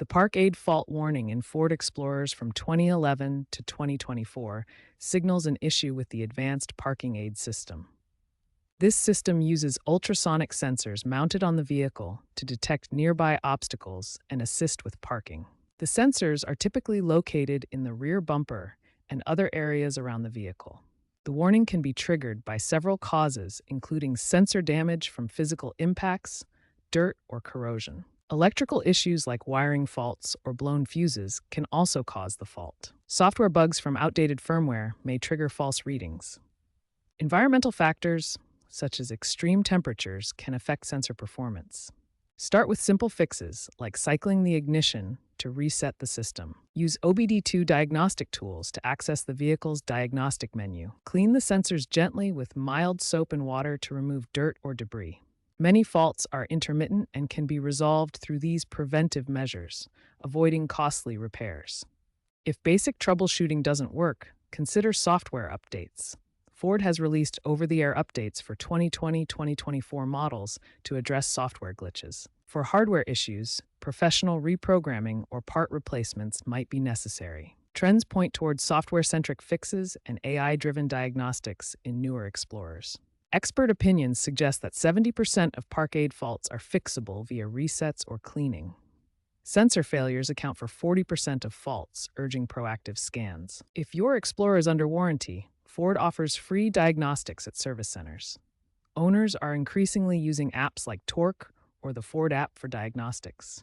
The Park Aid fault warning in Ford Explorers from 2011 to 2024 signals an issue with the advanced parking aid system. This system uses ultrasonic sensors mounted on the vehicle to detect nearby obstacles and assist with parking. The sensors are typically located in the rear bumper and other areas around the vehicle. The warning can be triggered by several causes, including sensor damage from physical impacts, dirt, or corrosion. Electrical issues like wiring faults or blown fuses can also cause the fault. Software bugs from outdated firmware may trigger false readings. Environmental factors, such as extreme temperatures, can affect sensor performance. Start with simple fixes like cycling the ignition to reset the system. Use OBD2 diagnostic tools to access the vehicle's diagnostic menu. Clean the sensors gently with mild soap and water to remove dirt or debris. Many faults are intermittent and can be resolved through these preventive measures, avoiding costly repairs. If basic troubleshooting doesn't work, consider software updates. Ford has released over-the-air updates for 2020-2024 models to address software glitches. For hardware issues, professional reprogramming or part replacements might be necessary. Trends point towards software-centric fixes and AI-driven diagnostics in newer Explorers. Expert opinions suggest that 70% of park aid faults are fixable via resets or cleaning. Sensor failures account for 40% of faults, urging proactive scans. If your Explorer is under warranty, Ford offers free diagnostics at service centers. Owners are increasingly using apps like Torque or the Ford app for diagnostics.